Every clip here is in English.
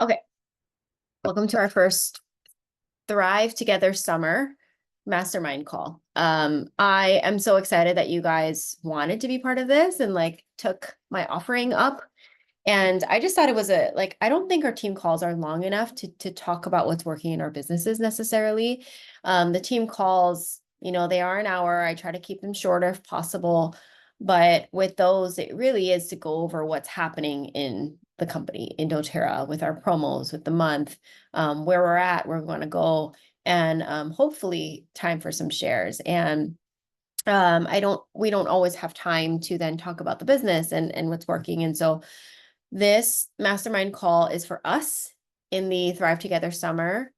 Okay, welcome to our first Thrive Together Summer Mastermind call. I am so excited that you guys wanted to be part of this and took my offering up. And I just thought it was I don't think our team calls are long enough to talk about what's working in our businesses necessarily. The team calls, they are an hour. I try to keep them shorter if possible. But with those, it really is to go over what's happening in the company, in doTERRA, with our promos, with the month, where we're at, where we want to go, and hopefully time for some shares. And we don't always have time to then talk about the business and what's working. And so this mastermind call is for us in the Thrive Together Summer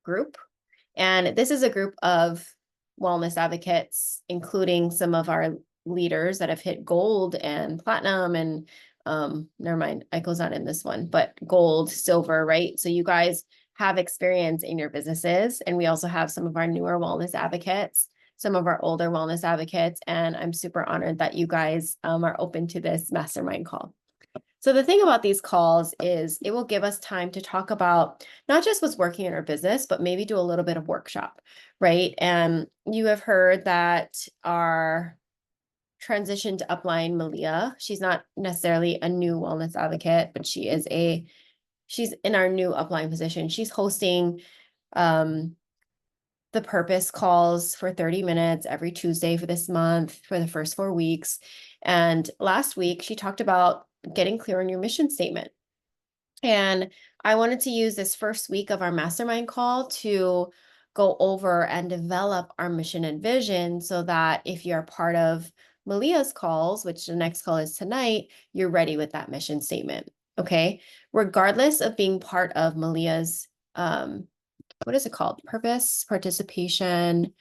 group. And this is a group of wellness advocates, including some of our leaders that have hit gold and platinum and never mind, Eiko's not in this one, but gold, silver, right? So you guys have experience in your businesses. And we also have some of our newer wellness advocates, some of our older wellness advocates. And I'm super honored that you guys are open to this mastermind call. So the thing about these calls is it will give us time to talk about not just what's working in our business, but maybe do a little bit of workshop, right? And you have heard that our transition to upline, Malia, she's not necessarily a new wellness advocate, but she's in our new upline position. She's hosting the purpose calls for 30 minutes every Tuesday for this month for the first 4 weeks. And last week she talked about getting clear on your mission statement. And I wanted to use this first week of our mastermind call to go over and develop our mission and vision so that if you're part of Malia's calls, which the next call is tonight, you're ready with that mission statement. Okay. Regardless of being part of Malia's, what is it called? Purpose, participation,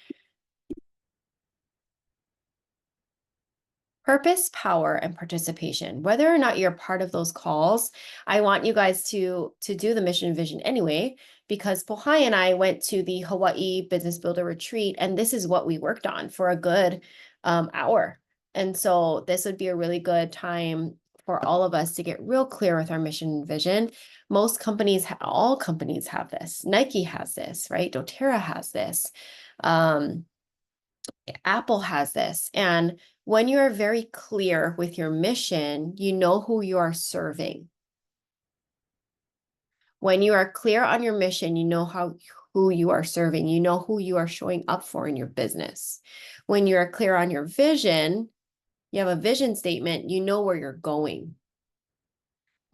purpose, power, and participation. Whether or not you're part of those calls, I want you guys to do the mission and vision anyway, because Pohai and I went to the Hawaii Business Builder Retreat, and this is what we worked on for a good hour. And so this would be a really good time for all of us to get real clear with our mission and vision. Most companies, all companies have this. Nike has this, right? doTERRA has this. Apple has this. And when you are very clear with your mission, you know who you are serving. When you are clear on your mission, you know who you are serving. You know who you are showing up for in your business. When you are clear on your vision, you have a vision statement, you know where you're going.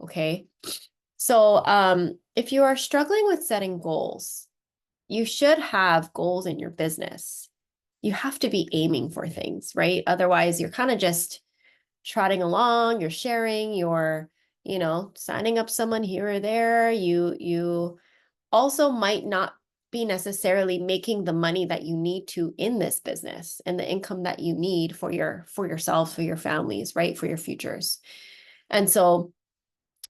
Okay. So if you are struggling with setting goals, you should have goals in your business. You have to be aiming for things, right? Otherwise, you're kind of just trotting along, you're sharing, you're, signing up someone here or there. You also might not be necessarily making the money that you need to in this business and the income that you need for yourself, for your families, right? For your futures. And so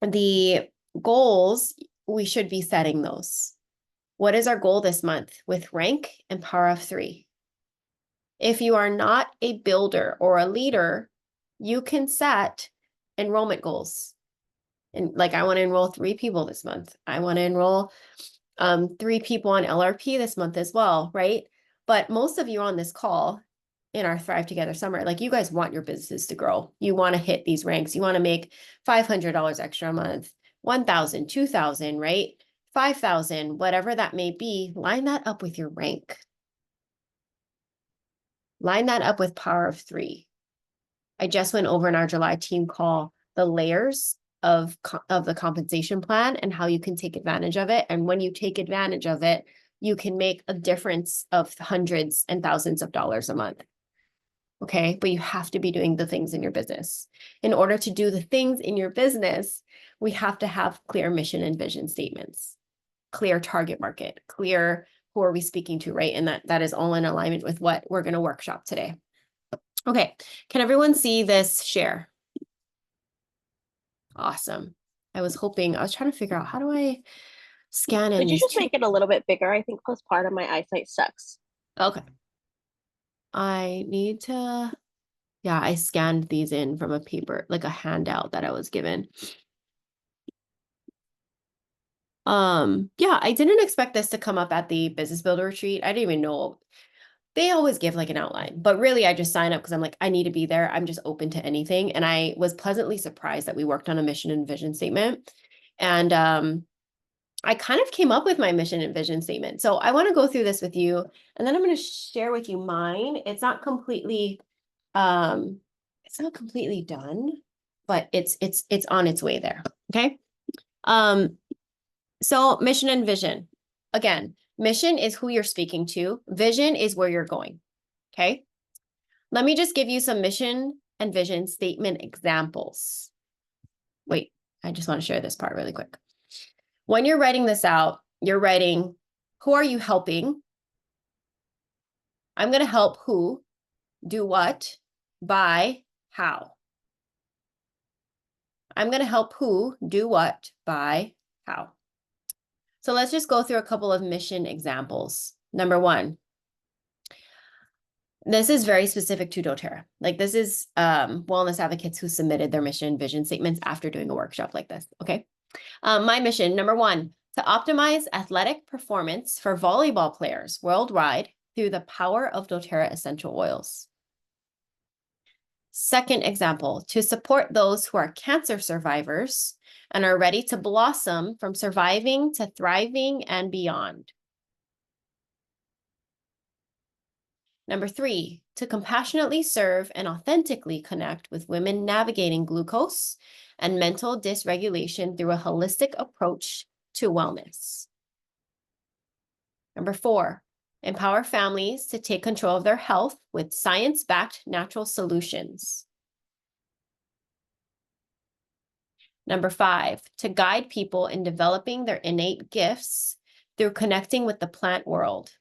the goals, we should be setting those. What is our goal this month with rank and power of 3? If you are not a builder or a leader, you can set enrollment goals. And I want to enroll 3 people this month. I want to enroll 3 people on LRP this month as well, right? But most of you on this call in our Thrive Together Summer, you guys want your businesses to grow. You want to hit these ranks. You want to make $500 extra a month, 1,000, 2,000, right? 5,000, whatever that may be, line that up with your rank. Line that up with power of 3. I just went over in our July team call the layers of the compensation plan and how you can take advantage of it. And when you take advantage of it, you can make a difference of hundreds and thousands of dollars a month. Okay. But you have to be doing the things in your business. In order to do the things in your business, we have to have clear mission and vision statements, clear target market, clear who are we speaking to, right? And that is all in alignment with what we're going to workshop today. Okay. Can everyone see this share? Awesome. I was trying to figure out how do I scan in Could you these just two? make it a little bit bigger? I think postpartum, my eyesight sucks. Okay. I need to, yeah, I scanned these in from a paper, like a handout that I was given. Yeah, I didn't expect this to come up at the business builder retreat. I didn't even know. They always give like an outline, but really I just sign up because I'm like, I need to be there. I'm just open to anything. And I was pleasantly surprised that we worked on a mission and vision statement. And I kind of came up with my mission and vision statement. So I want to go through this with you, and then I'm going to share with you mine. It's not completely done, but it's on its way there. Okay. Um, so mission and vision. Again, mission is who you're speaking to. Vision is where you're going. Okay. Let me just give you some mission and vision statement examples. Wait, I just want to share this part really quick. When you're writing this out, you're writing, who are you helping? I'm going to help who, do what, by, how. I'm going to help who, do what, by, how. So let's just go through a couple of mission examples. Number one, this is very specific to doTERRA. Like this is wellness advocates who submitted their mission and vision statements after doing a workshop like this, okay? My mission, number one, to optimize athletic performance for volleyball players worldwide through the power of doTERRA essential oils. Second example, to support those who are cancer survivors and are ready to blossom from surviving to thriving and beyond. Number three, to compassionately serve and authentically connect with women navigating glucose and mental dysregulation through a holistic approach to wellness. Number four, empower families to take control of their health with science-backed natural solutions. Number five, to guide people in developing their innate gifts through connecting with the plant world.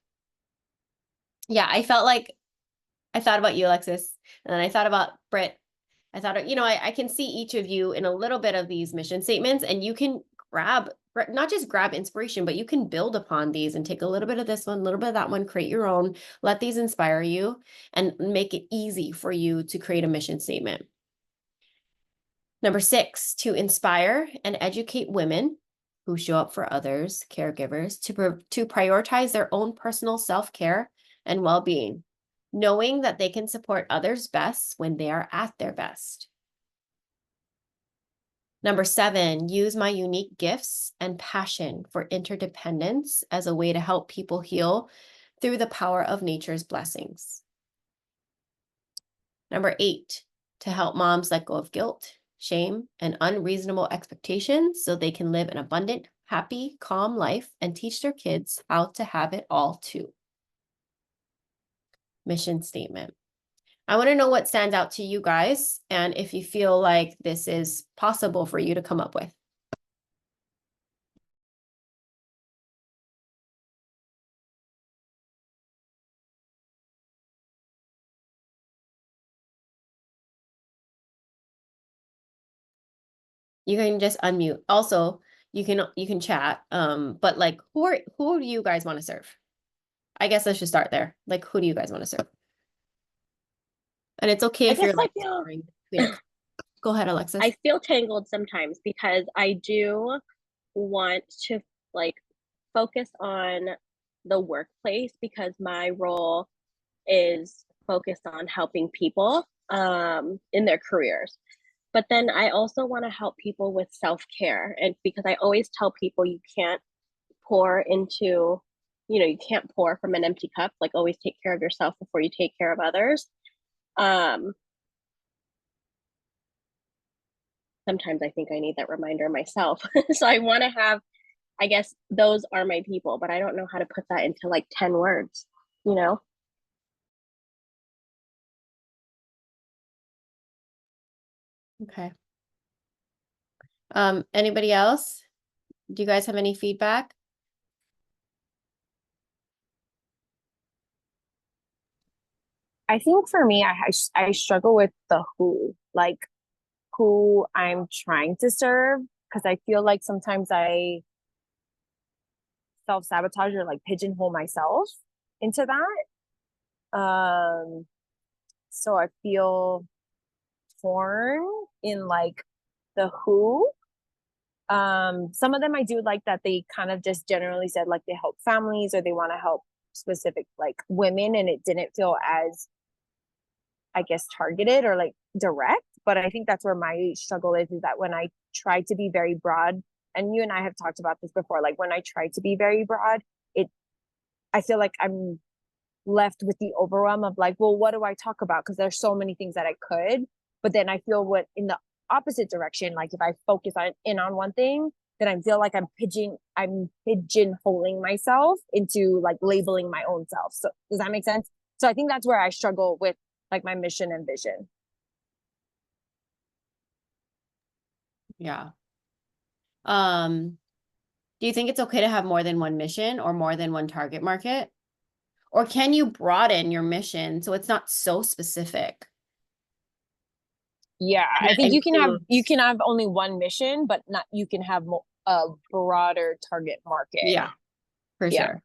Yeah, I thought about you, Alexis, and then I thought about Britt. I thought, I can see each of you in a little bit of these mission statements, and you can not just grab inspiration, but you can build upon these and take a little bit of this one, a little bit of that one, create your own, let these inspire you and make it easy for you to create a mission statement. Number six, to inspire and educate women who show up for others, caregivers, to prioritize their own personal self-care and well-being, knowing that they can support others best when they are at their best. Number seven, use my unique gifts and passion for interdependence as a way to help people heal through the power of nature's blessings. Number eight, to help moms let go of guilt, shame, and unreasonable expectations so they can live an abundant, happy, calm life and teach their kids how to have it all too. Mission statement. I want to know what stands out to you guys and if you feel like this is possible for you to come up with. You can just unmute. Also, you can chat. But like who do you guys want to serve? I guess let's just start there. Like who do you guys want to serve? And it's okay if you're like go ahead, Alexis. I feel tangled sometimes because I do want to like focus on the workplace because my role is focused on helping people in their careers. But then I also want to help people with self-care. And because I always tell people you can't pour into, you can't pour from an empty cup, like always take care of yourself before you take care of others. Sometimes I think I need that reminder myself. So I want to have, I guess those are my people, but I don't know how to put that into like 10 words, you know? Okay. Anybody else? Do you guys have any feedback? I think for me, I struggle with the who, like who I'm trying to serve, because I feel like sometimes I self-sabotage or like pigeonhole myself into that. So I feel torn in like the who, Some of them I do like that they kind of just generally said like they help families or they want to help specific like women, and it didn't feel as, I guess, targeted or like direct. But I think that's where my struggle is that when I try to be very broad, and you and I have talked about this before, like when I try to be very broad, it I feel like I'm left with the overwhelm of like, well, what do I talk about? Because there's so many things that I could, but then I feel what in the opposite direction, like if I focus on one thing, then I feel like I'm pigeonholing myself into like labeling my own self. So does that make sense? So I think that's where I struggle with like my mission and vision. Yeah. Do you think it's okay to have more than one mission or more than one target market? Or can you broaden your mission so it's not so specific? Yeah, And I it think you includes- can have only one mission, but not you can have a broader target market. Yeah, for Yeah. sure.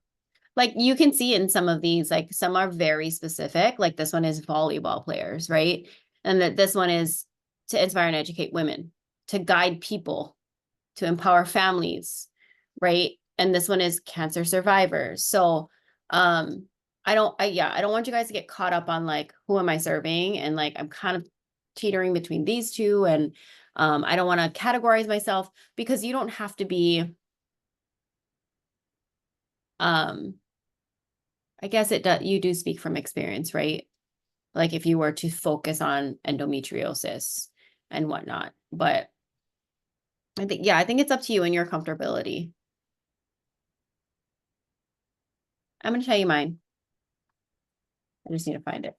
Like you can see in some of these, like some are very specific, like this one is volleyball players, right? And that this one is to inspire and educate women, to guide people, to empower families, right? And this one is cancer survivors. So I don't want you guys to get caught up on like who am I serving, and like I'm kind of teetering between these two, and I don't want to categorize myself, because you don't have to be I guess you do speak from experience, right? Like if you were to focus on endometriosis and whatnot. But I think it's up to you and your comfortability. I'm going to tell you mine. I just need to find it.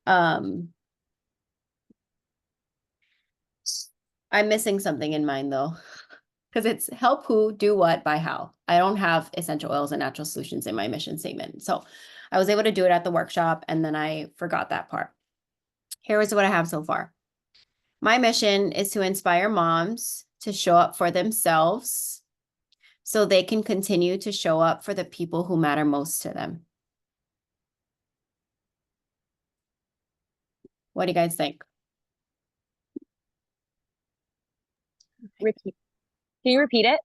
I'm missing something in mine though, because it's help who, do what, by how. I don't have essential oils and natural solutions in my mission statement. So I was able to do it at the workshop, and then I forgot that part. Here is what I have so far. My mission is to inspire moms to show up for themselves so they can continue to show up for the people who matter most to them. What do you guys think? Repeat. Can you repeat it?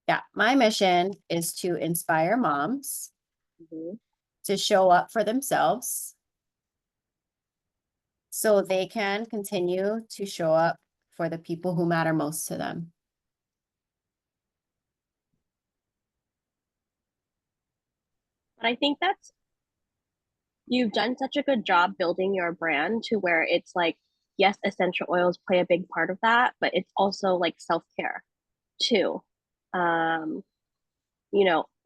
Yeah, my mission is to inspire moms Mhm. to show up for themselves so they can continue to show up for the people who matter most to them. But I think you've done such a good job building your brand to where it's like, yes, essential oils play a big part of that, but it's also like self-care too. Um,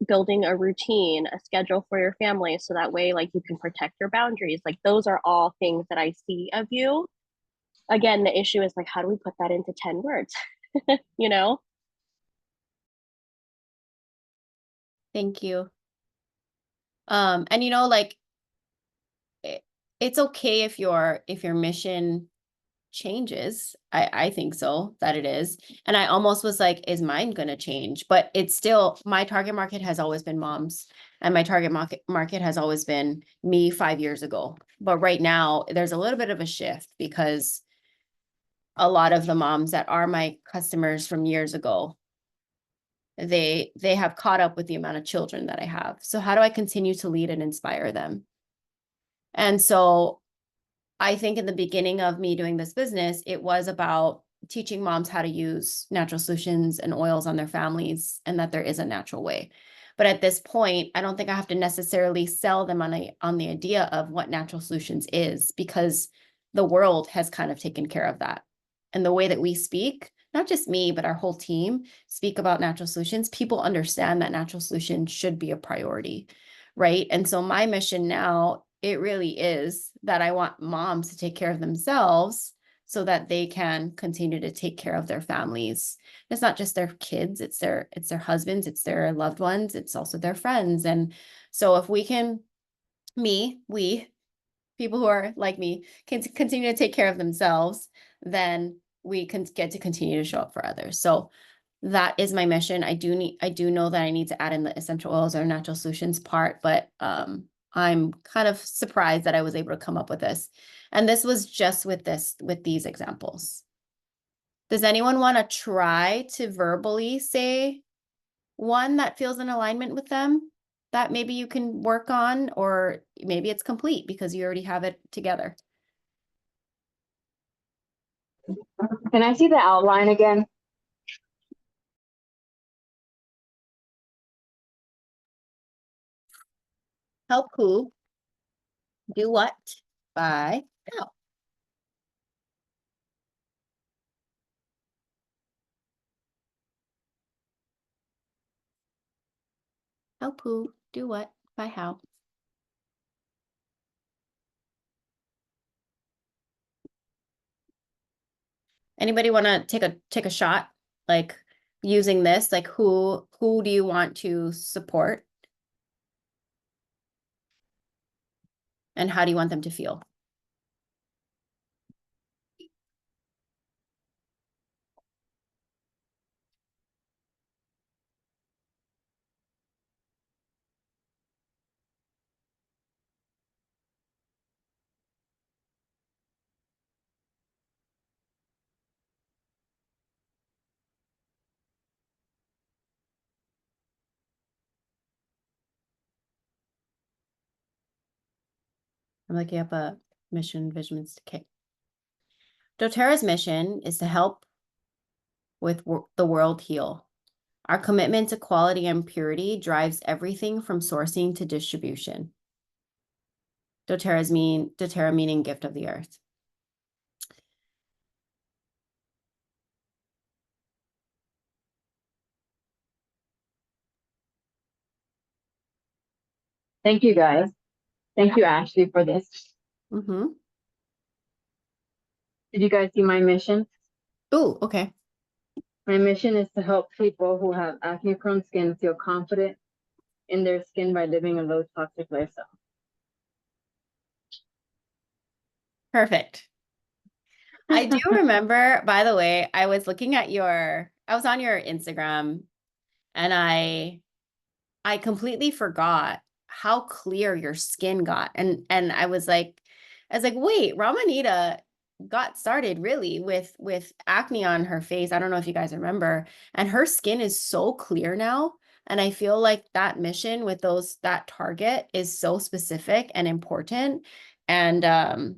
building a routine, a schedule for your family so that way like you can protect your boundaries. Like those are all things that I see of you. Again, the issue is like, how do we put that into 10 words? you know? Thank you. And like it's okay if your mission changes. I think so, that it is. And I almost was like, is mine gonna change? But it's still, my target market has always been moms, and my target market has always been me 5 years ago. But right now there's a little bit of a shift, because a lot of the moms that are my customers from years ago, they have caught up with the amount of children that I have. So how do I continue to lead and inspire them? And so I think in the beginning of me doing this business, it was about teaching moms how to use natural solutions and oils on their families, and that there is a natural way. But at this point, I don't think I have to necessarily sell them on the idea of what natural solutions is, because the world has kind of taken care of that. And the way that we speak, not just me, but our whole team speak about natural solutions, people understand that natural solutions should be a priority, right? And so my mission now, it really is that I want moms to take care of themselves so that they can continue to take care of their families. It's not just their kids, it's their husbands, it's their loved ones, it's also their friends. And so if we can, we people who are like me can continue to take care of themselves, then we can get to continue to show up for others. So that is my mission. I do know that I need to add in the essential oils or natural solutions part, but I'm kind of surprised that I was able to come up with this. And this was just with these examples. Does anyone want to try to verbally say one that feels in alignment with them that maybe you can work on, or maybe it's complete because you already have it together? Can I see the outline again? Help who? Do what? By how? Help who? Do what? By how? Anybody want to take a shot, like using this? Like who do you want to support? And how do you want them to feel? I'm looking up a mission, visions. Okay. doTERRA's mission is to help with the world heal. Our commitment to quality and purity drives everything from sourcing to distribution. doTERRA meaning gift of the earth. Thank you, guys. Thank you, Ashley, for this. Mm-hmm. Did you guys see my mission? Ooh, okay. My mission is to help people who have acne-prone skin feel confident in their skin by living a low toxic lifestyle. Perfect. I do remember, by the way, I was on your Instagram, and I completely forgot how clear your skin got. And I was like, wait, Ramanita got started really with acne on her face. I don't know if you guys remember, and her skin is so clear now. And I feel like that mission with that target is so specific and important, and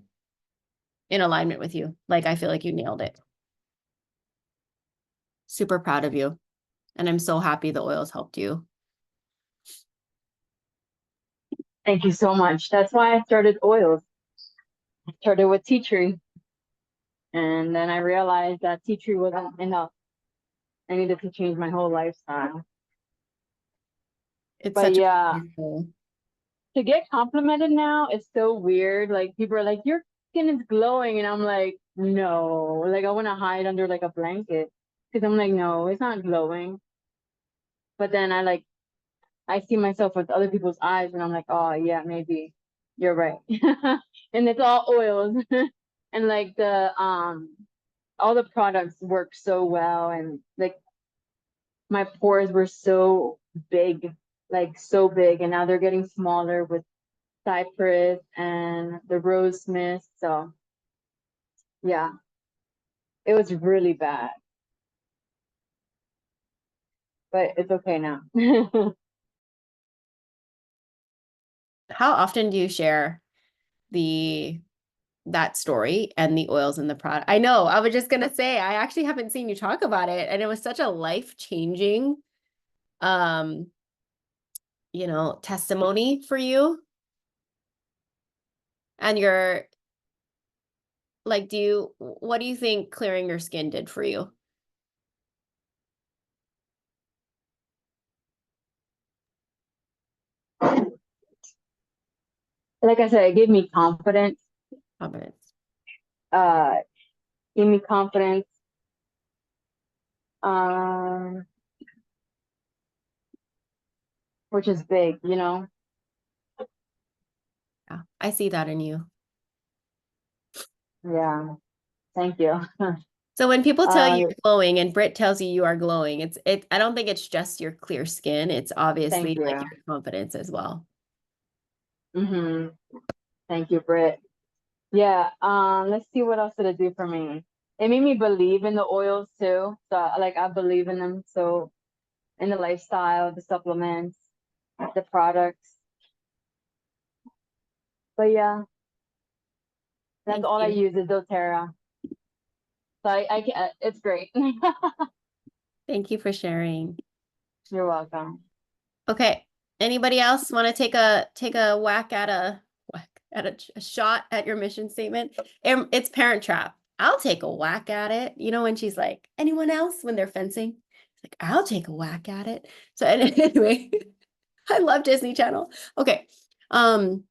in alignment with you. Like, I feel like you nailed it. Super proud of you. And I'm so happy the oils helped you. Thank you so much. That's why I started oils. I started with tea tree. And then I realized that tea tree wasn't enough. I needed to change my whole lifestyle. It's But such yeah, a beautiful. to get complimented now is so weird. Like people are like, your skin is glowing. And I'm like, no, like I want to hide under like a blanket. Cause I'm like, no, it's not glowing. But then I see myself with other people's eyes and I'm like, oh yeah, maybe you're right. And it's all oils. And like all the products work so well, and like my pores were so big, like so big, and now they're getting smaller with cypress and the rose mist. So yeah, it was really bad, but it's okay now. How often do you share that story and the oils in the product? I know, I was just gonna say, I actually haven't seen you talk about it, and it was such a life-changing testimony for you. And what do you think clearing your skin did for you? Like I said, it gave me confidence. Confidence. Gave me confidence. Which is big, you know? Yeah, I see that in you. Yeah. Thank you. So when people tell you you're glowing and Britt tells you are glowing, I don't think it's just your clear skin. It's obviously like your confidence as well. Mm-hmm. Thank you, Britt. Yeah. Let's see what else did it do for me. it made me believe in the oils too. So like I believe in them. So in the lifestyle, the supplements, the products. But yeah, that's Thank all I you. use is doTERRA. So I can, it's great. Thank you for sharing. You're welcome. Okay. Anybody else want to take a a shot at your mission statement? It's Parent Trap. I'll take a whack at it. You know, when she's like, anyone else when they're fencing? It's like, I'll take a whack at it. So anyway, I love Disney Channel. Okay. Um,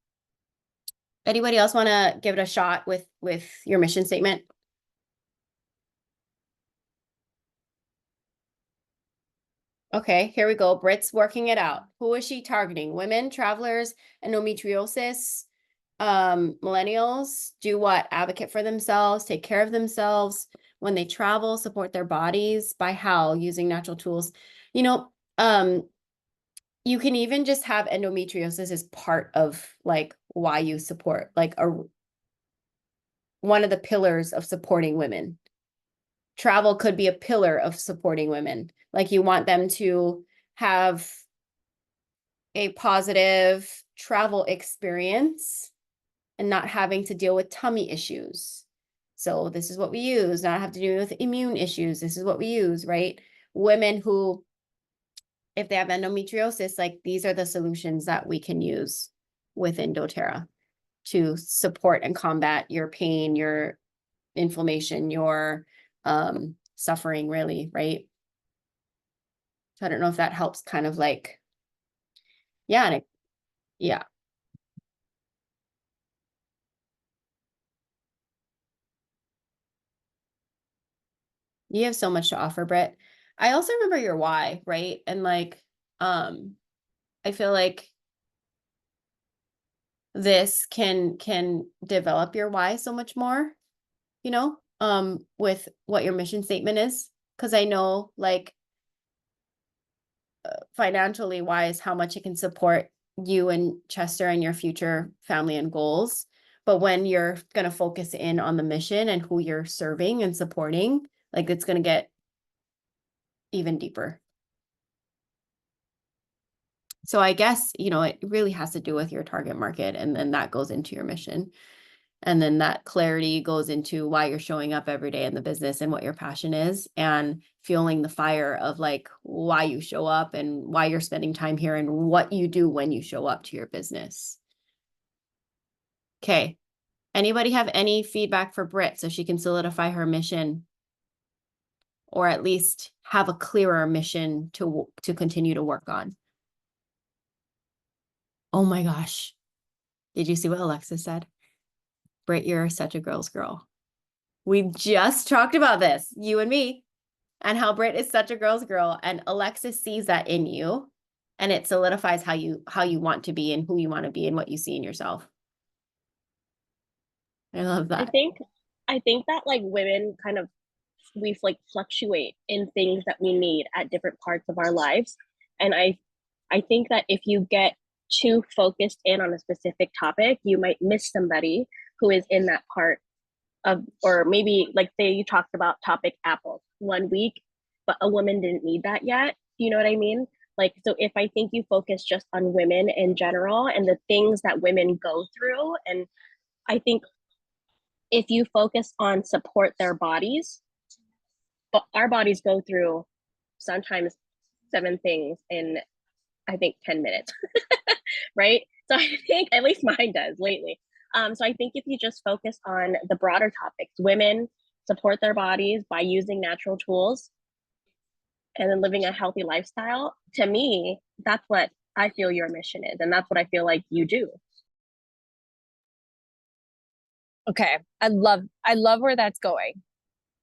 anybody else want to give it a shot with your mission statement? Okay, here we go. Britt's working it out. Who is she targeting? Women, travelers, endometriosis, millennials, do what? Advocate for themselves, take care of themselves when they travel, support their bodies by how? Using natural tools. You know, you can even just have endometriosis as part of like why you support, like one of the pillars of supporting women. Travel could be a pillar of supporting women. Like you want them to have a positive travel experience and not having to deal with tummy issues. So this is what we use, not have to do with immune issues. This is what we use, right? Women who, if they have endometriosis, like these are the solutions that we can use within doTERRA to support and combat your pain, your inflammation, your suffering, really, right? So I don't know if that helps kind of like, yeah, yeah. You have so much to offer, Britt. I also remember your why, right? And like, I feel like this can develop your why so much more, you know, with what your mission statement is. Because I know, like, financially wise, how much it can support you and Chester and your future family and goals. But when you're gonna focus in on the mission and who you're serving and supporting, like it's gonna get even deeper. So I guess, you know, it really has to do with your target market, and then that goes into your mission. And then that clarity goes into why you're showing up every day in the business and what your passion is, and fueling the fire of like why you show up and why you're spending time here and what you do when you show up to your business. Okay. Anybody have any feedback for Britt so she can solidify her mission, or at least have a clearer mission to continue to work on? Oh my gosh. Did you see what Alexa said? Britt, you're such a girl's girl. We just talked about this, you and me, and how Britt is such a girl's girl, and Alexis sees that in you, and it solidifies how you want to be and who you want to be and what you see in yourself. I love that. I think that like women kind of we like fluctuate in things that we need at different parts of our lives. And I think that if you get too focused in on a specific topic, you might miss somebody who is in that part of, or maybe like say you talked about topic apples 1 week, but a woman didn't need that yet. You know what I mean? Like, so if I think you focus just on women in general and the things that women go through, and I think if you focus on support their bodies, but our bodies go through sometimes 7 things in I think 10 minutes, right? So I think at least mine does lately. So I think if you just focus on the broader topics, women support their bodies by using natural tools and then living a healthy lifestyle, to me, that's what I feel your mission is. And that's what I feel like you do. Okay. I love where that's going.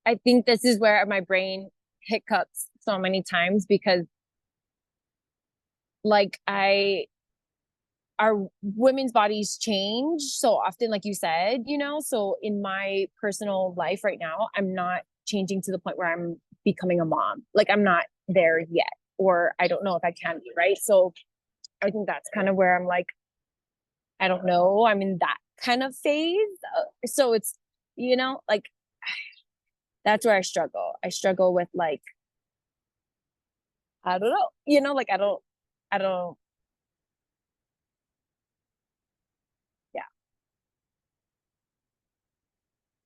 I think this is where my brain hiccups so many times because like our women's bodies change so often, like you said, you know, so in my personal life right now, I'm not changing to the point where I'm becoming a mom. Like I'm not there yet, or I don't know if I can be, right? So I think that's kind of where I'm like, I don't know, I'm in that kind of phase. So it's, you know, like that's where I struggle. I struggle with like, I don't know, like I don't, yeah.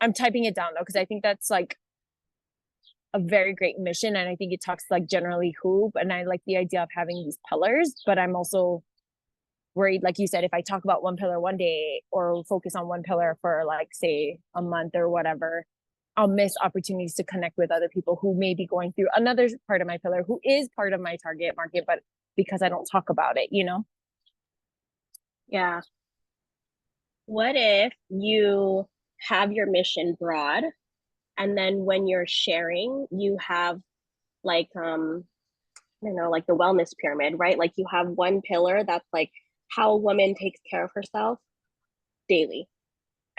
I'm typing it down though, because I think that's like a very great mission. And I think it talks like generally hoop. And I like the idea of having these pillars, but I'm also worried, like you said, if I talk about one pillar one day or focus on one pillar for like, say, a month or whatever, I'll miss opportunities to connect with other people who may be going through another part of my pillar, who is part of my target market, but because I don't talk about it, Yeah. What if you have your mission broad, and then when you're sharing, you have like like the wellness pyramid, right? Like you have one pillar that's like how a woman takes care of herself daily.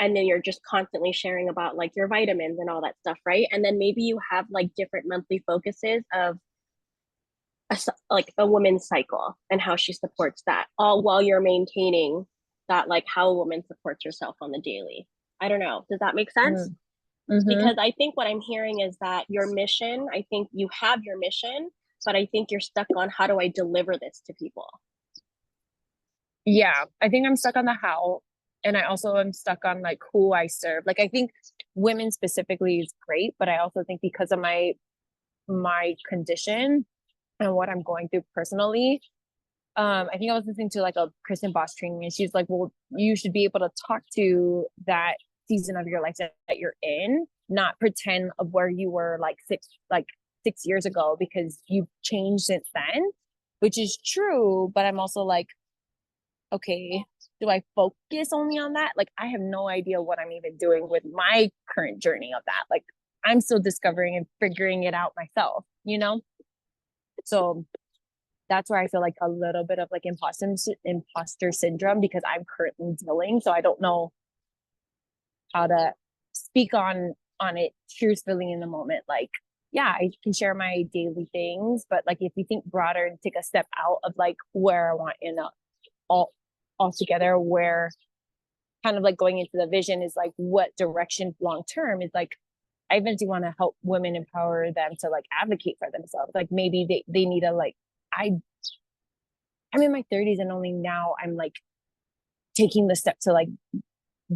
And then you're just constantly sharing about like your vitamins and all that stuff, right? And then maybe you have like different monthly focuses of like a woman's cycle and how she supports that, all while you're maintaining that like how a woman supports herself on the daily. I don't know. Does that make sense? Because I think what I'm hearing is that your mission, I think you have your mission, but I think you're stuck on how do I deliver this to people? Yeah, I think I'm stuck on the how. And I also am stuck on like who I serve. Like I think women specifically is great, but I also think because of my condition and what I'm going through personally, I think I was listening to like a Kristen Boss training, and she's like, well, you should be able to talk to that season of your life that you're in, not pretend of where you were like 6 years ago, because you've changed since then, which is true. But I'm also like, okay, do I focus only on that? Like, I have no idea what I'm even doing with my current journey of that. Like, I'm still discovering and figuring it out myself, So that's where I feel like a little bit of like imposter syndrome, because I'm currently dealing. So I don't know how to speak on it truthfully in the moment. Like, yeah, I can share my daily things, but like if you think broader and take a step out of like where I want all together, where kind of like going into the vision is like what direction long term is like, I eventually want to help women, empower them to like advocate for themselves. Like maybe they need a like, I'm in my 30s and only now I'm like taking the step to like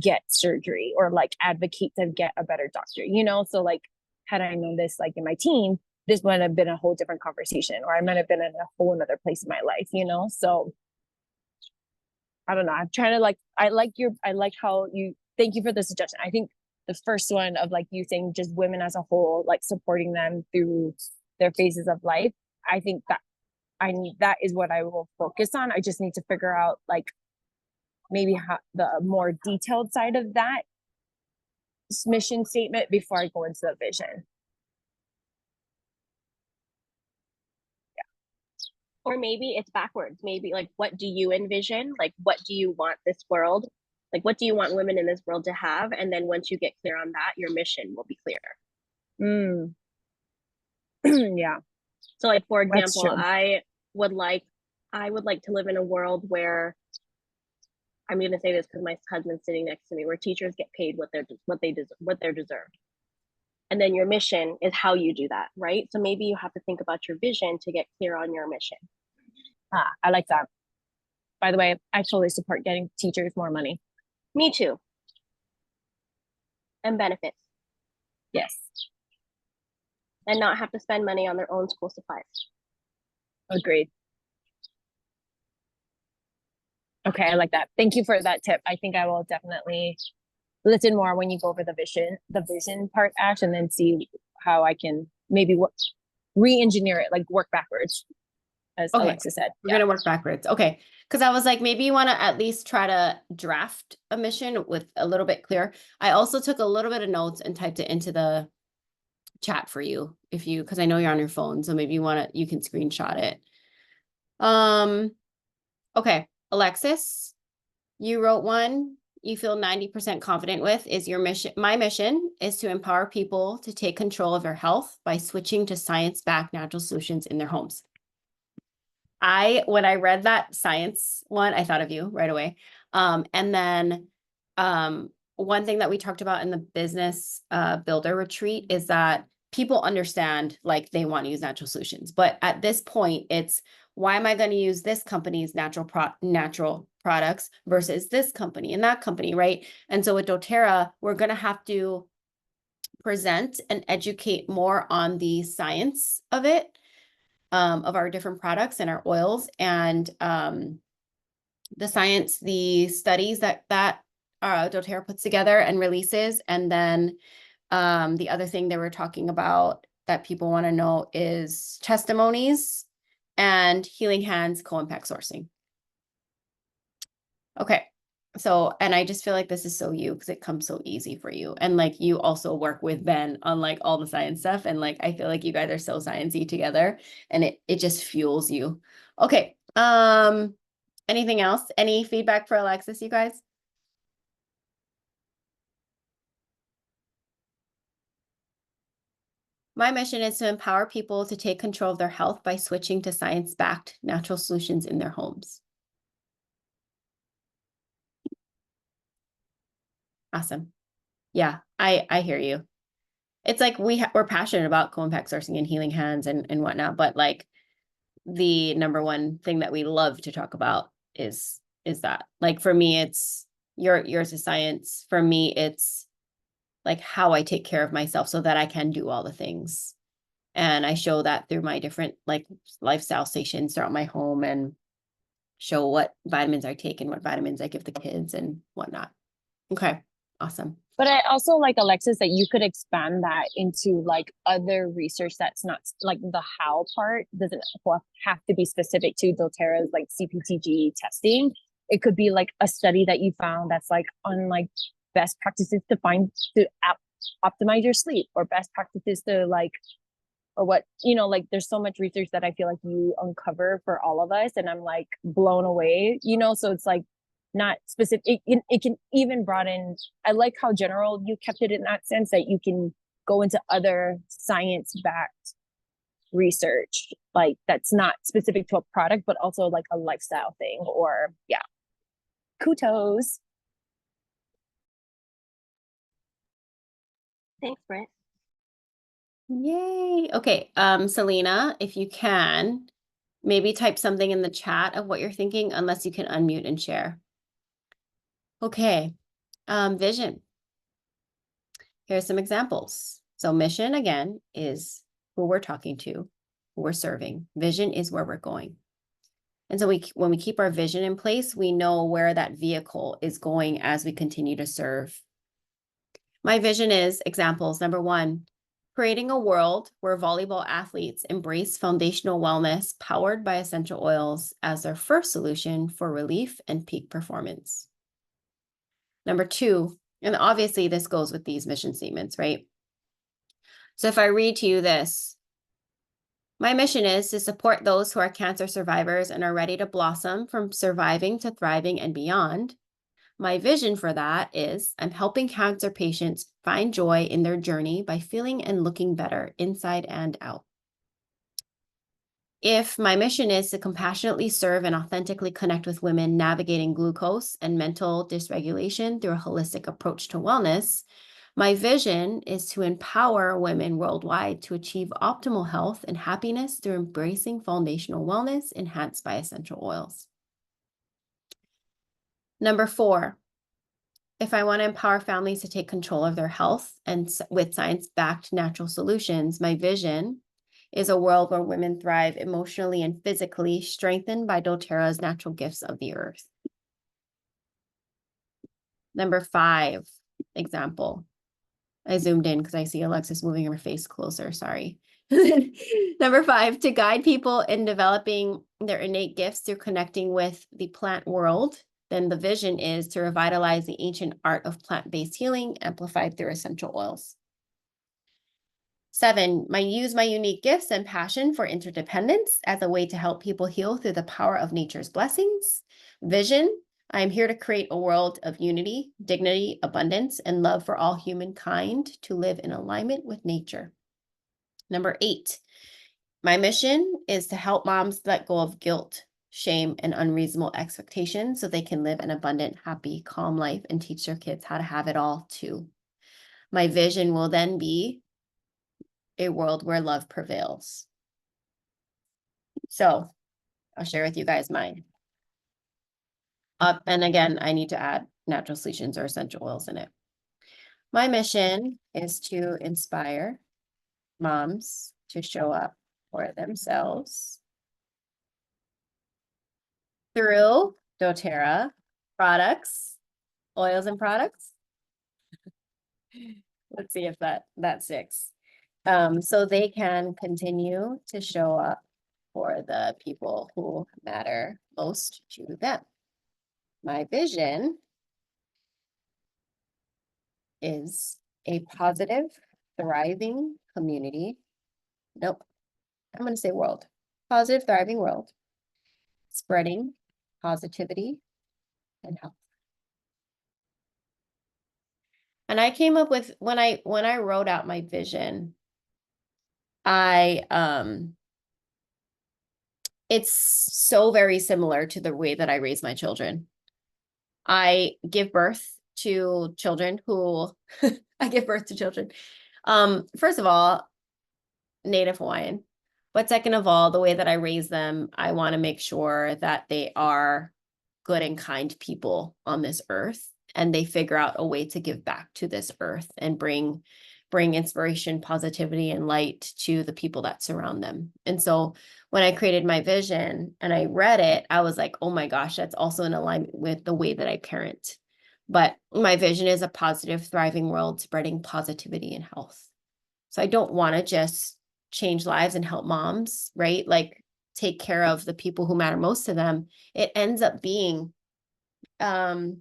get surgery or like advocate to get a better doctor, So like, had I known this like in my teens, this might have been a whole different conversation, or I might have been in a whole another place in my life, So I don't know. I'm trying to like, I like how thank you for the suggestion. I think the first one of like you saying just women as a whole, like supporting them through their phases of life. I think that that is what I will focus on. I just need to figure out like maybe how the more detailed side of that mission statement before I go into the vision. Or maybe it's backwards. Maybe like, what do you envision? Like, what do you want this world? Like, what do you want women in this world to have? And then once you get clear on that, your mission will be clear. Yeah. So like, for example, I would like to live in a world where, I'm going to say this because my husband's sitting next to me, where teachers get paid what they're deserved. And then your mission is how you do that, right? So maybe you have to think about your vision to get clear on your mission. I like that. By the way, I totally support getting teachers more money. Me too. And benefits. Yes. And not have to spend money on their own school supplies. Agreed. Okay, I like that. Thank you for that tip. I think I will definitely listen more when you go over the vision part, Ash, and then see how I can maybe re-engineer it, like work backwards, as Alexa said. We're gonna work backwards. Okay. Because I was like, maybe you want to at least try to draft a mission with a little bit clear. I also took a little bit of notes and typed it into the chat for you because I know you're on your phone, so maybe you can screenshot it. Okay, Alexis, you wrote one you feel 90% confident with is your mission. My mission is to empower people to take control of their health by switching to science-backed natural solutions in their homes. When I read that science one, I thought of you right away. And then one thing that we talked about in the business builder retreat is that people understand like they want to use natural solutions, but at this point it's why am I going to use this company's natural products versus this company and that company, right? And so with doTERRA, we're going to have to present and educate more on the science of it, of our different products and our oils, and the science, the studies that doTERRA puts together and releases. And then the other thing they were talking about that people want to know is testimonies and Healing Hands co-impact sourcing. Okay. So, and I just feel like this is so you because it comes so easy for you. And like you also work with Ben on like all the science stuff. And like I feel like you guys are so sciencey together and it just fuels you. Okay. Anything else? Any feedback for Alexis, you guys? My mission is to empower people to take control of their health by switching to science-backed natural solutions in their homes. Awesome. Yeah, I hear you. It's like we're passionate about co-impact sourcing and Healing Hands and whatnot, but like the number one thing that we love to talk about is that. Like for me, it's yours is science. For me, it's like how I take care of myself so that I can do all the things. And I show that through my different like lifestyle stations throughout my home and show what vitamins I take and what vitamins I give the kids and whatnot. Okay, awesome. But I also like, Alexis, that you could expand that into like other research that's not like the how part doesn't have to be specific to doTERRA's like CPTG testing. It could be like a study that you found that's like on like best practices to optimize your sleep, or best practices to like, or what, you know, like there's so much research that I feel like you uncover for all of us, and I'm like blown away, you know. So it's like not specific, it can even broaden. I like how general you kept it in that sense, that you can go into other science-backed research, like that's not specific to a product, but also like a lifestyle thing, or yeah. Kudos. Thanks, Britt. Yay. Okay, Selena, if you can, maybe type something in the chat of what you're thinking, unless you can unmute and share. Okay, vision. Here's some examples. So mission, again, is who we're talking to, who we're serving. Vision is where we're going. And so when we keep our vision in place, we know where that vehicle is going as we continue to serve. My vision is, examples, number one, creating a world where volleyball athletes embrace foundational wellness powered by essential oils as their first solution for relief and peak performance. Number two, and obviously this goes with these mission statements, right? So if I read to you this, my mission is to support those who are cancer survivors and are ready to blossom from surviving to thriving and beyond. My vision for that is I'm helping cancer patients find joy in their journey by feeling and looking better inside and out. If my mission is to compassionately serve and authentically connect with women navigating glucose and mental dysregulation through a holistic approach to wellness, my vision is to empower women worldwide to achieve optimal health and happiness through embracing foundational wellness enhanced by essential oils. Number four, if I want to empower families to take control of their health and with science-backed natural solutions, my vision is a world where women thrive emotionally and physically, strengthened by doTERRA's natural gifts of the earth. Number five, example. I zoomed in because I see Alexis moving her face closer, sorry. Number five, to guide people in developing their innate gifts through connecting with the plant world. Then the vision is to revitalize the ancient art of plant-based healing amplified through essential oils. Seven, use my unique gifts and passion for interdependence as a way to help people heal through the power of nature's blessings. Vision, I am here to create a world of unity, dignity, abundance, and love for all humankind to live in alignment with nature. Number eight, my mission is to help moms let go of guilt, shame, and unreasonable expectations so they can live an abundant, happy, calm life and teach their kids how to have it all too. My vision will then be a world where love prevails. So I'll share with you guys mine. And again, I need to add natural solutions or essential oils in it. My mission is to inspire moms to show up for themselves through doTERRA products, oils and products. Let's see if that sticks. So they can continue to show up for the people who matter most to them. My vision is a positive, thriving community. Nope, I'm going to say world. Positive, thriving world, spreading positivity and health. And I came up with, when I wrote out my vision, it's so very similar to the way that I raise my children. I give birth to children who I give birth to children. First of all, Native Hawaiian, but second of all, the way that I raise them, I want to make sure that they are good and kind people on this earth, and they figure out a way to give back to this earth and bring inspiration, positivity, and light to the people that surround them. And so when I created my vision and I read it, I was like, oh my gosh, that's also in alignment with the way that I parent. But my vision is a positive, thriving world, spreading positivity and health. So I don't want to just change lives and help moms, right? Like take care of the people who matter most to them. It ends up being, it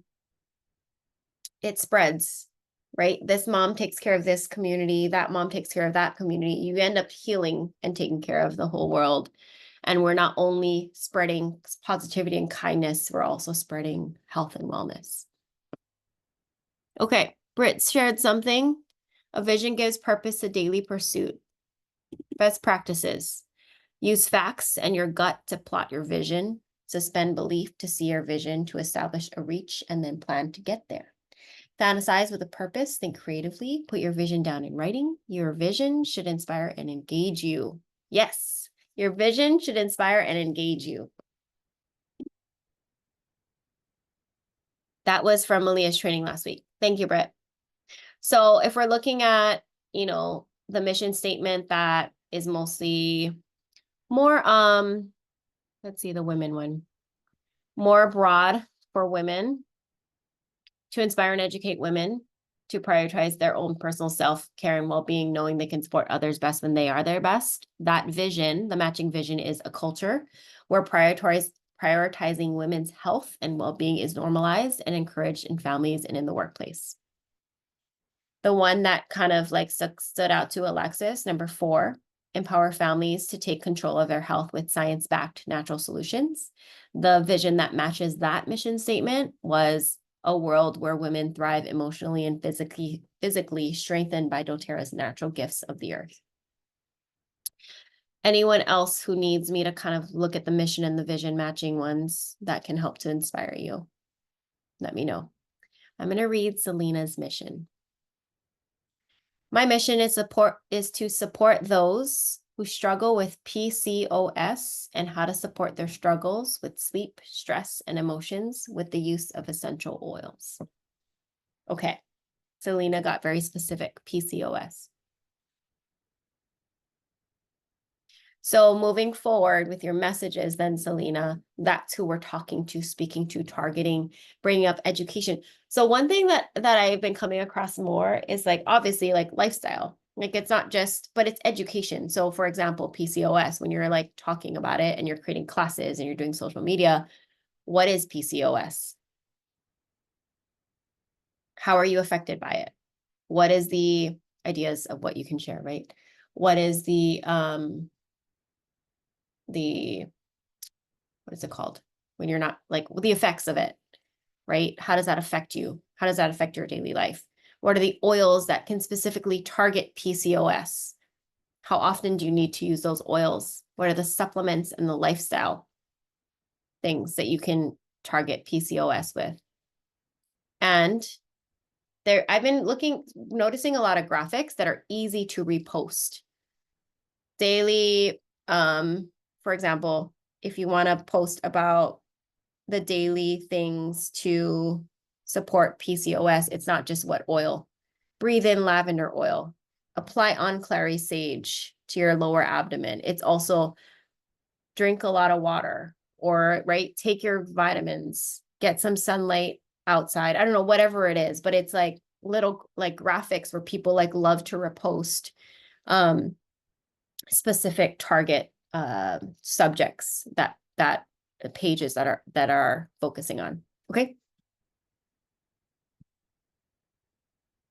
spreads, right? This mom takes care of this community, that mom takes care of that community. You end up healing and taking care of the whole world. And we're not only spreading positivity and kindness, we're also spreading health and wellness. Okay, Britt shared something. A vision gives purpose to daily pursuit. Best practices. Use facts and your gut to plot your vision. Suspend belief to see your vision, to establish a reach, and then plan to get there. Fantasize with a purpose. Think creatively. Put your vision down in writing. Your vision should inspire and engage you. Yes, your vision should inspire and engage you. That was from Malia's training last week. Thank you, Britt. So if we're looking at, the mission statement that is mostly more, let's see, the women one, more broad for women, to inspire and educate women to prioritize their own personal self-care and well-being, knowing they can support others best when they are their best. That vision, the matching vision, is a culture where prioritizing women's health and well-being is normalized and encouraged in families and in the workplace. The one that kind of like stood out to Alexis, number 4, empower families to take control of their health with science-backed natural solutions. The vision that matches that mission statement was a world where women thrive emotionally and physically strengthened by doTERRA's natural gifts of the earth. Anyone else who needs me to kind of look at the mission and the vision matching ones that can help to inspire you, let me know. I'm going to read Selena's mission. My mission is to support those who struggle with PCOS and how to support their struggles with sleep, stress, and emotions with the use of essential oils. Okay, Selena got very specific, PCOS. So moving forward with your messages then, Selena, that's who we're talking to, speaking to, targeting, bringing up education. So one thing that I've been coming across more is like, obviously like lifestyle, like it's not just, but it's education. So for example, PCOS, when you're like talking about it and you're creating classes and you're doing social media, what is PCOS? How are you affected by it? What is the ideas of what you can share, right? What is the what is it called? When you're not like the effects of it, right? How does that affect you? How does that affect your daily life? What are the oils that can specifically target PCOS? How often do you need to use those oils? What are the supplements and the lifestyle? things that you can target PCOS with. And there, I've been noticing a lot of graphics that are easy to repost. Daily, for example, if you want to post about the daily things to support PCOS, it's not just what oil. Breathe in lavender oil. Apply on clary sage to your lower abdomen. It's also drink a lot of water, or right, take your vitamins, get some sunlight outside. I don't know, whatever it is, but it's like little like graphics where people like love to repost specific target subjects that pages that are focusing on. Okay.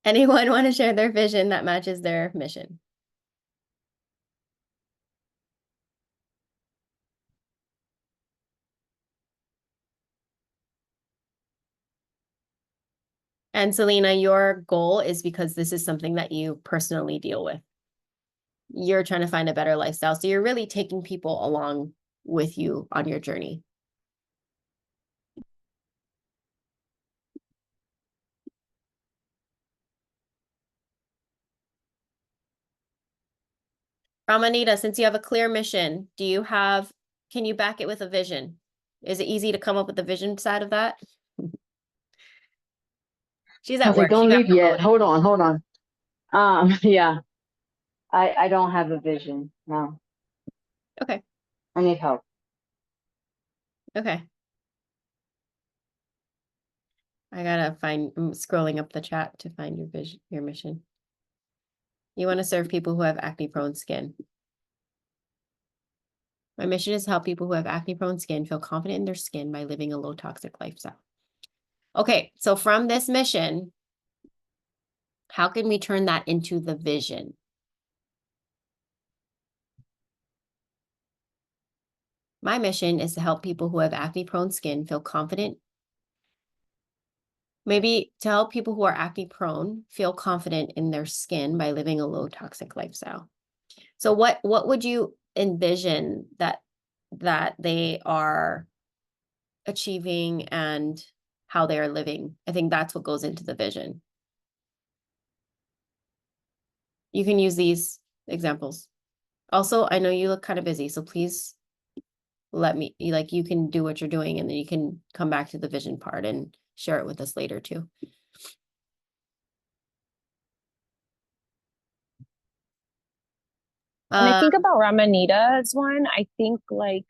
Anyone want to share their vision that matches their mission? And Selena, your goal is because this is something that you personally deal with. You're trying to find a better lifestyle. So you're really taking people along with you on your journey. Ramanita, since you have a clear mission, can you back it with a vision? Is it easy to come up with the vision side of that? She's I at was like, work. She don't got leave yet. promoted. Hold on. Yeah, I don't have a vision. No, Okay. I need help. Okay. I'm scrolling up the chat to find your vision, your mission. You want to serve people who have acne-prone skin. My mission is to help people who have acne-prone skin feel confident in their skin by living a low-toxic lifestyle. Okay, so from this mission, how can we turn that into the vision? My mission is to help people who have acne-prone skin feel confident. Maybe to help people who are acne-prone feel confident in their skin by living a low-toxic lifestyle. So what would you envision that they are achieving and how they are living? I think that's what goes into the vision. You can use these examples. Also, I know you look kind of busy, so please you can do what you're doing, and then you can come back to the vision part and share it with us later too. And I think about Ramanita's one, I think like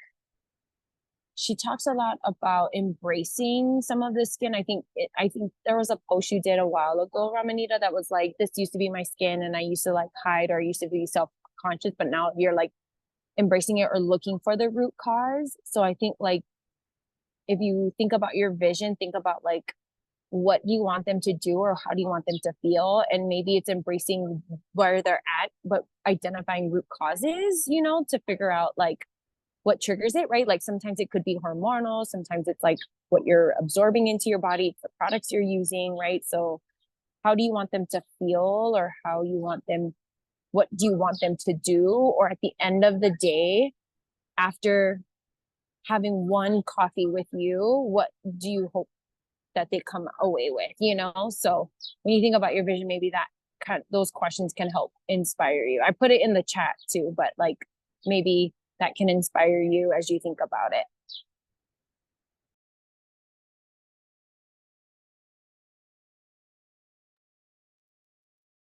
she talks a lot about embracing some of the skin. I think there was a post you did a while ago, Ramanita, that was like, this used to be my skin and I used to like hide, or I used to be self-conscious, but now you're like embracing it or looking for the root cause. So I think like, if you think about your vision, think about like, what do you want them to do, or how do you want them to feel? And maybe it's embracing where they're at, but identifying root causes, to figure out like what triggers it, right? Like sometimes it could be hormonal, sometimes it's like what you're absorbing into your body, it's the products you're using, right? So how do you want them to feel, or what do you want them to do? Or at the end of the day, after having one coffee with you, what do you hope that they come away with, So when you think about your vision, maybe those questions can help inspire you. I put it in the chat too, but like maybe that can inspire you as you think about it.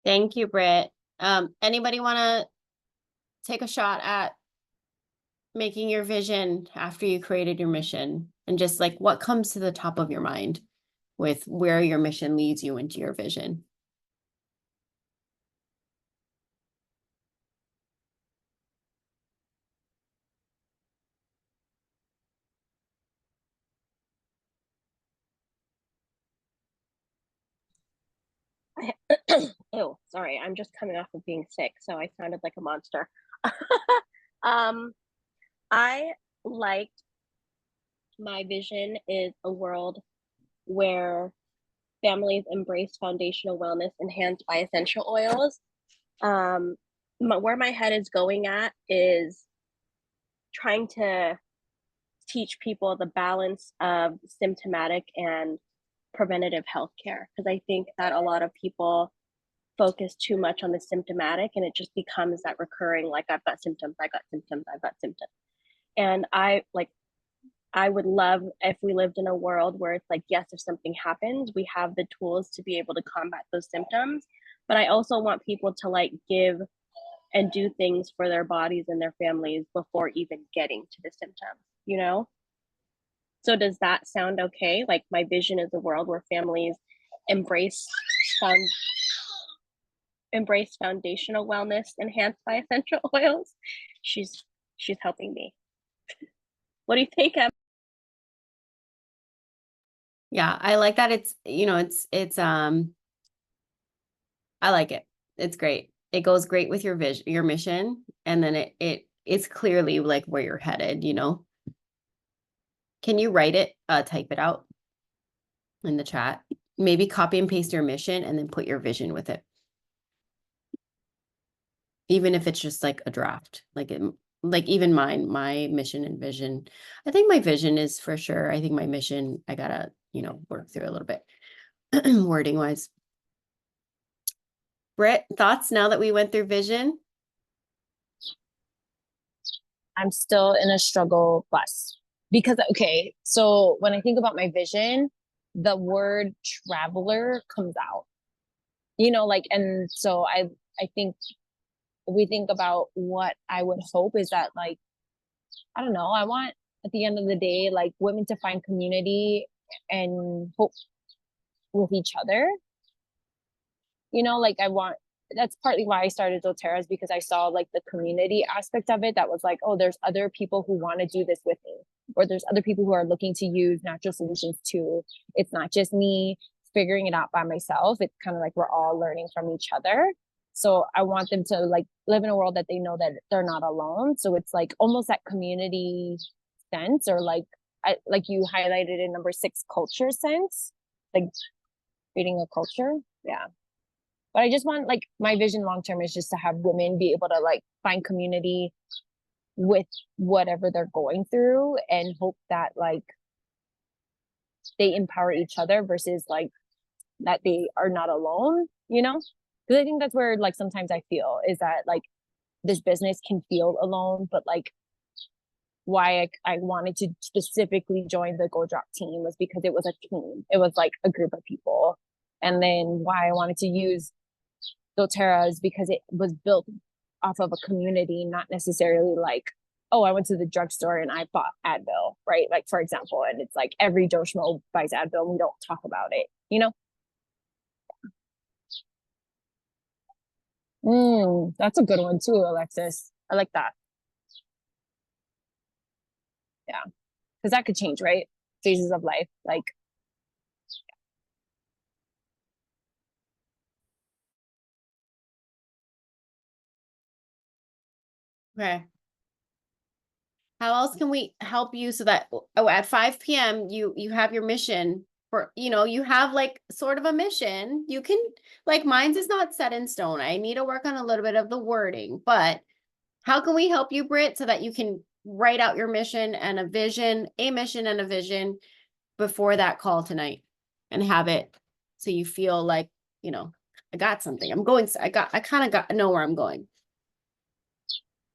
Thank you, Britt. Anybody want to take a shot at making your vision after you created your mission, and just like what comes to the top of your mind with where your mission leads you into your vision? Oh, sorry. I'm just coming off of being sick, so I sounded like a monster. I liked my vision is a world where families embrace foundational wellness enhanced by essential oils. Where my head is going at is trying to teach people the balance of symptomatic and preventative health care, because I think that a lot of people focus too much on the symptomatic and it just becomes that recurring, like, I've got symptoms, I got symptoms, I've got symptoms. And I would love if we lived in a world where it's like, yes, if something happens, we have the tools to be able to combat those symptoms. But I also want people to like give and do things for their bodies and their families before even getting to the symptoms, you know? So does that sound okay? Like, my vision is a world where families embrace found embrace foundational wellness enhanced by essential oils. She's helping me. What do you think, Em? Yeah, I like that. It's, I like it. It's great. It goes great with your vision, your mission, and then it's clearly like where you're headed, you know? Can you write it, type it out in the chat? Maybe copy and paste your mission and then put your vision with it. Even if it's just like a draft, like even my mission and vision. I think my vision is for sure. I think my mission, I gotta, work through a little bit wording wise. Britt, thoughts now that we went through vision? I'm still in a struggle plus because, okay, so when I think about my vision, the word traveler comes out, and so I think if we think about what I would hope is that, like, I don't know, I want at the end of the day, like, women to find community and hope with each other. Like, that's partly why I started doTERRA, is because I saw like the community aspect of it, that was like, oh, there's other people who want to do this with me, or there's other people who are looking to use natural solutions too. It's not just me figuring it out by myself. It's kind of like we're all learning from each other. So I want them to like live in a world that they know that they're not alone. So it's like almost that community sense, or like you highlighted in number 6, culture sense, like creating a culture. Yeah. But I just want, like, my vision long term is just to have women be able to like find community with whatever they're going through, and hope that like they empower each other versus like that they are not alone, because I think that's where like sometimes I feel is that like this business can feel alone, but like why I wanted to specifically join the Go Drop team was because it was a team. It was like a group of people. And then why I wanted to use doTERRA is because it was built off of a community, not necessarily like, oh, I went to the drugstore and I bought Advil, right? Like, for example, and it's like every Joe Schmo buys Advil and we don't talk about it, That's a good one too, Alexis. I like that. Yeah. Because that could change, right? Phases of life. Like, Okay. How else can we help you so that at 5 p.m. you have your mission for, you have like sort of a mission. You can, like, mine's is not set in stone. I need to work on a little bit of the wording, but how can we help you, Britt, so that you can write out your mission and a mission and a vision before that call tonight, and have it so you feel like, I got something. I kind of know where I'm going.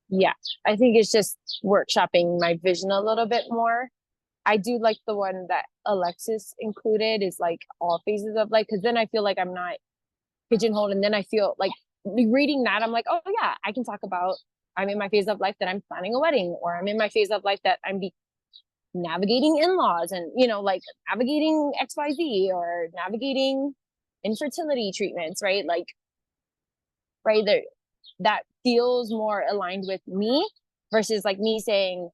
yeah, I think it's just workshopping my vision a little bit more. I do like the one that Alexis included, is like all phases of life, because then I feel like I'm not pigeonholed, and then I feel like reading that, I'm like, oh yeah, I can talk about, I'm in my phase of life that I'm planning a wedding, or I'm in my phase of life that I'm navigating in-laws, and like navigating XYZ, or navigating infertility treatments, right? Like, right there, that feels more aligned with me versus like me saying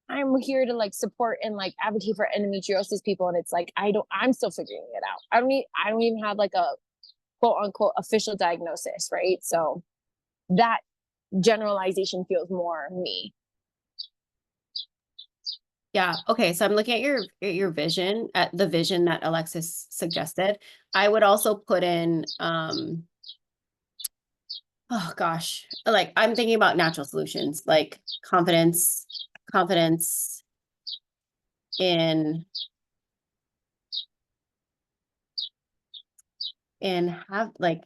I'm here to like support and like advocate for endometriosis people, and it's like I'm still figuring it out. I don't even have like a quote unquote official diagnosis, right? So that generalization feels more me. Yeah. Okay. So I'm looking at your vision, at the vision that Alexis suggested. I would also put in, oh gosh, like I'm thinking about natural solutions, like confidence, in have like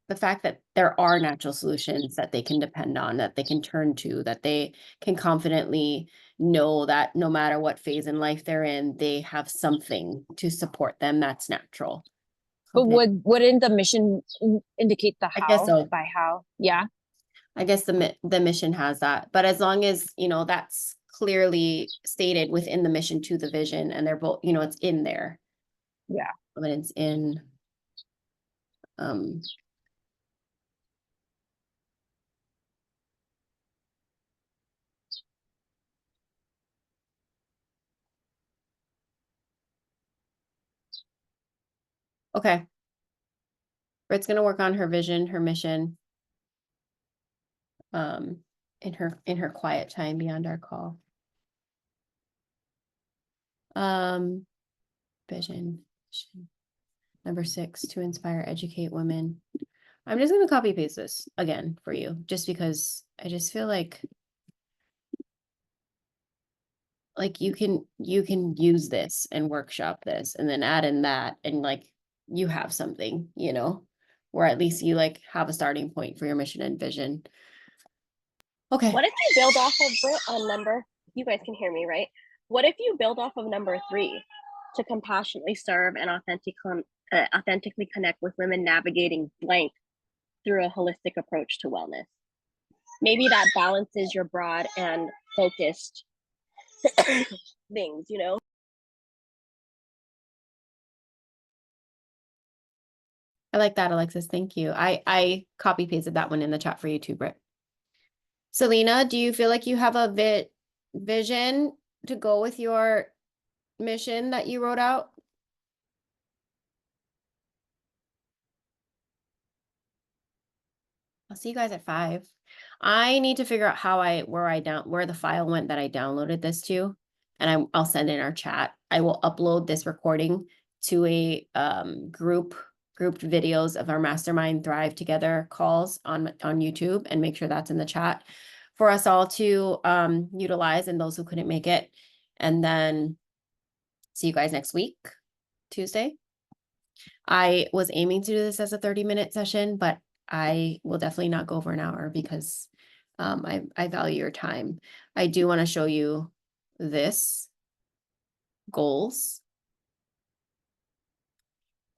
the fact that there are natural solutions that they can depend on, that they can turn to, that they can confidently know that no matter what phase in life they're in, they have something to support them that's natural. But Something- wouldn't the mission indicate the I guess how, so. by how? Yeah. I guess the mission has that, but as long as, you know, that's clearly stated within the mission to the vision and they're both, you know, it's in there. Yeah. But it's in, um, okay. Britt's gonna work on her vision, her mission. In her quiet time beyond our call. Vision. Number 6, to inspire, educate women. I'm just gonna copy paste this again for you, just because I just feel like you can use this and workshop this and then add in that and like you have something, you know, or at least you like have a starting point for your mission and vision. Okay. What if you build off of Brit on number? You guys can hear me, right? What if you build off of number 3 to compassionately serve and authentically connect with women navigating blank through a holistic approach to wellness? Maybe that balances your broad and focused things, you know? I like that, Alexis. Thank you. I copy pasted that one in the chat for you too, Britt. Selena, do you feel like you have a vision to go with your mission that you wrote out? I'll see you guys at 5. I need to figure out how where the file went that I downloaded this to, and I'll send in our chat. I will upload this recording to a grouped videos of our Mastermind Thrive Together calls on YouTube and make sure that's in the chat for us all to utilize and those who couldn't make it. And then see you guys next week, Tuesday. I was aiming to do this as a 30-minute session, but I will definitely not go over an hour because I value your time. I do want to show you this goals.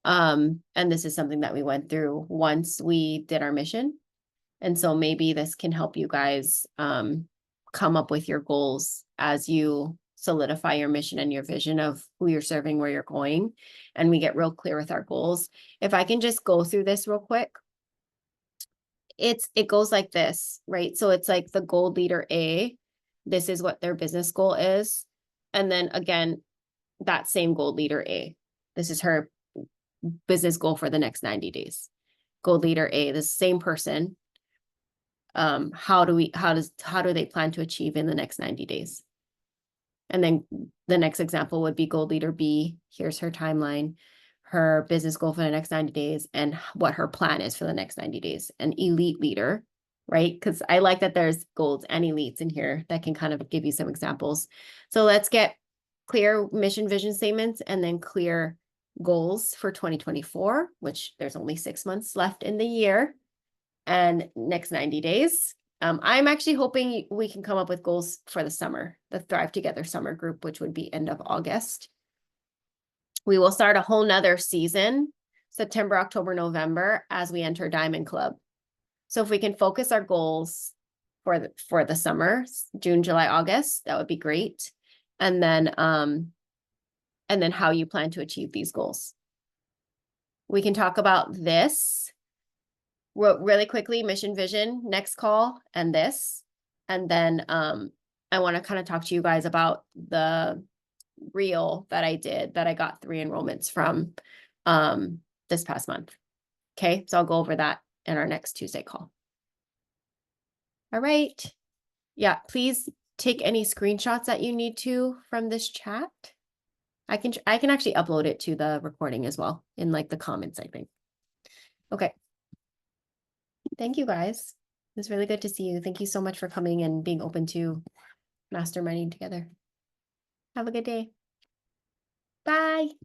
And this is something that we went through once we did our mission. And so maybe this can help you guys come up with your goals as you solidify your mission and your vision of who you're serving, where you're going, and we get real clear with our goals. If I can just go through this real quick. It goes like this, right? So it's like the goal leader A, this is what their business goal is. And then again, that same goal leader A, this is her business goal for the next 90 days. Goal leader A, the same person. How do they plan to achieve in the next 90 days? And then the next example would be goal leader B. Here's her timeline, her business goal for the next 90 days, and what her plan is for the next 90 days. An elite leader, right? Because I like that there's goals and elites in here that can kind of give you some examples. So let's get clear mission vision statements and then clear goals for 2024, which there's only 6 months left in the year and next 90 days. I'm actually hoping we can come up with goals for the summer, the Thrive Together summer group, which would be end of August. We will start a whole nother season, September, October, November, as we enter Diamond Club. So if we can focus our goals for the summer, June, July, August, that would be great. And then how you plan to achieve these goals. We can talk about this really quickly, mission vision, next call, and this. And then I want to kind of talk to you guys about the reel that I did that I got 3 enrollments from this past month. Okay, so I'll go over that in our next Tuesday call. All right. Yeah, please take any screenshots that you need to from this chat. I can actually upload it to the recording as well in like the comments, I think. Okay. Thank you guys. It was really good to see you. Thank you so much for coming and being open to masterminding together. Have a good day. Bye.